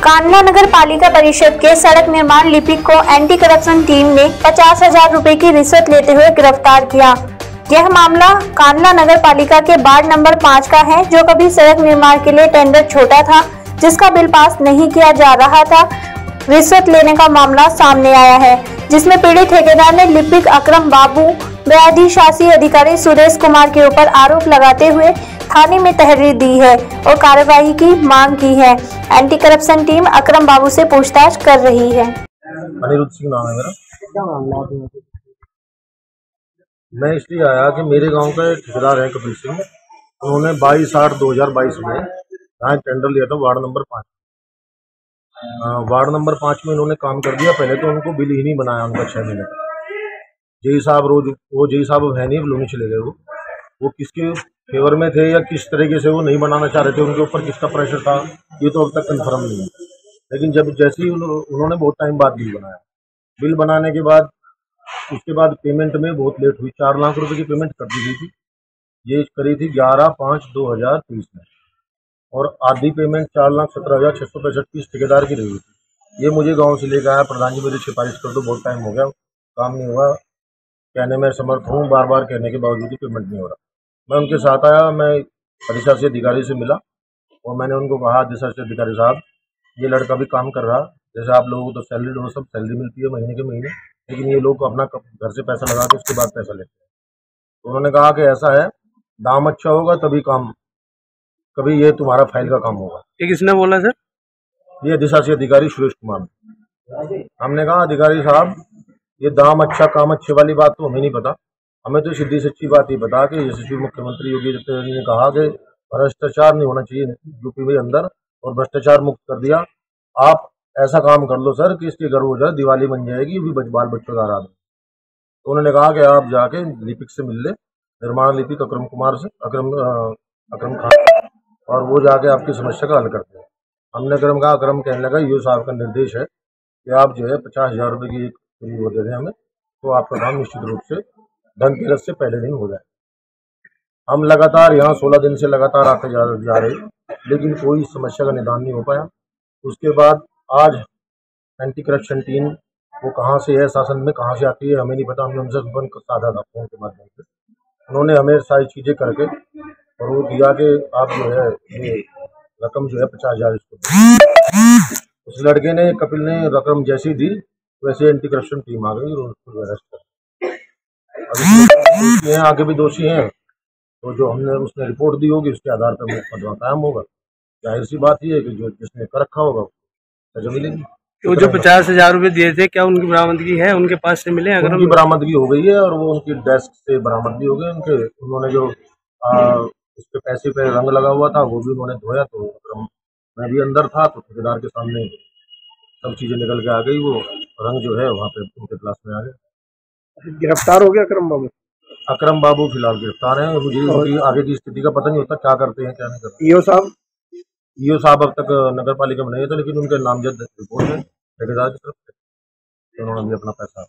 कांडला नगर पालिका परिषद के सड़क निर्माण लिपिक को एंटी करप्शन टीम ने 50,000 रुपए की रिश्वत लेते हुए गिरफ्तार किया। यह मामला कांडला नगर पालिका के वार्ड नंबर 5 का है, जो कभी सड़क निर्माण के लिए टेंडर छोटा था, जिसका बिल पास नहीं किया जा रहा था। रिश्वत लेने का मामला सामने आया है, जिसमें पीड़ित ठेकेदार ने लिपिक अकरम बाबू व अधिशासी अधिकारी सुरेश कुमार के ऊपर आरोप लगाते हुए थाने में तहरीर दी है और कार्रवाई की मांग की है। एंटी करप्शन टीम अकरम बाबू से पूछताछ कर रही है। अनिरुद्ध सिंह नाम है मेरा। क्या मामला है? मैं इसलिए आया कि मेरे गांव का एक ठेकेदार है कपिल सिंह, उन्होंने 22/8/2022 में यहाँ टेंडर लिया था वार्ड नंबर 5। वार्ड नंबर 5 में इन्होंने काम कर दिया। पहले तो उनको बिल ही नहीं बनाया उनका 6 महीने का। जेई साहब जेई साहब है नहीं, लोग चले गए। वो किसके फेवर में थे या किस तरीके से वो नहीं बनाना चाह रहे थे, उनके ऊपर किसका प्रेशर था, ये तो अब तक कंफर्म नहीं है। लेकिन जैसे ही उन्होंने बहुत टाइम बाद बिल बनाया, बिल बनाने के बाद उसके बाद पेमेंट में बहुत लेट हुई। 4 लाख रुपए की पेमेंट कर दी गई थी। ये करी थी 11/5/2023 में, और आधी पेमेंट 4,17,665 की ठेकेदार की रही थी। ये मुझे गांव से लेकर आया, प्रधान जी मेरी सिफारिश कर दो, बहुत टाइम हो गया, काम नहीं हुआ, कहने में समर्थ हूँ, बार बार कहने के बावजूद भी पेमेंट नहीं हो रहा। मैं उनके साथ आया, मैं अधिशासी अधिकारी से मिला और मैंने उनको कहा, अधिशासी अधिकारी साहब, ये लड़का भी काम कर रहा, जैसे आप लोगों को तो सैलरी हो, सब सैलरी मिलती है महीने के महीने, लेकिन ये लोग अपना घर से पैसा लगा के उसके बाद पैसा लेते हैं। तो उन्होंने कहा कि ऐसा है, दाम अच्छा होगा तभी काम, कभी ये तुम्हारा फाइल का काम होगा। ये किसने बोला सर? ये अधिशासी अधिकारी सुरेश कुमार। हमने कहा, अधिकारी साहब, ये दाम अच्छा काम अच्छे वाली बात तो हमें नहीं पता, हमें तो सीधी सच्ची बात ही बता कि यशस्वी मुख्यमंत्री योगी आदित्यनाथ ने कहा कि भ्रष्टाचार नहीं होना चाहिए यूपी में अंदर, और भ्रष्टाचार मुक्त कर दिया। आप ऐसा काम कर लो सर कि इसके घर हो जाए, दिवाली बन जाएगी, भी बाल बच्चों का आराम। तो उन्होंने कहा कि आप जाके लिपिक से मिल ले, निर्माण लिपिक अकरम अकरम खान, और वो जाके आपकी समस्या का हल करते हैं। हमने अकरम कहने लगा, ये साहब का निर्देश है कि आप जो है 50,000 रुपये की एक वो दे दें हमें, तो आपका काम निश्चित रूप से धनतेरस से पहले दिन हो जाए। हम लगातार यहाँ 16 दिन से लगातार आते जा रहे, लेकिन कोई समस्या का निदान नहीं हो पाया। उसके बाद आज एंटी करप्शन टीम वो कहाँ से है, शासन में कहाँ से आती है हमें नहीं पता, हमने उनसे संपर्क साधा था फोन के माध्यम से। उन्होंने हमें सारी चीज़ें करके और वो दिया कि आप जो है ये रकम जो है 50,000 इसको। उस लड़के ने, कपिल ने रकम जैसी दी, वैसे एंटी करप्शन टीम आ गई और उसको अरेस्ट कर। दोषी हैं, आगे भी दोषी हैं, तो जो हमने उसने रिपोर्ट दी होगी उसके आधार पर मुकदमा कायम होगा। जाहिर सी बात ये है कि जो जिसने कर रखा होगा सजा मिलेगी। तो जो 50,000 रुपये दिए थे, क्या उनकी बरामदगी है, उनके पास से मिले? अगर उनकी बरामदगी हो गई है और वो उनकी डेस्क से बरामदगी हो गई। उन्होंने जो उसके पैसे पे रंग लगा हुआ था वो भी उन्होंने धोया, तो मैं भी अंदर था, तो ठेकेदार के सामने सब चीजें निकल के आ गई। वो रंग जो है वहाँ पे उनके क्लास में आ गया। गिरफ्तार हो गया अकरम बाबू? अकरम बाबू फिलहाल गिरफ्तार हैं। मुझे उनकी आगे की स्थिति का पता नहीं होता, क्या करते हैं क्या नहीं करते। ईओ साहब अब तक नगर पालिका में नहीं थे, लेकिन उनके नामजद रिपोर्ट है ठेकेदार की तरफ से, उन्होंने भी अपना पैसा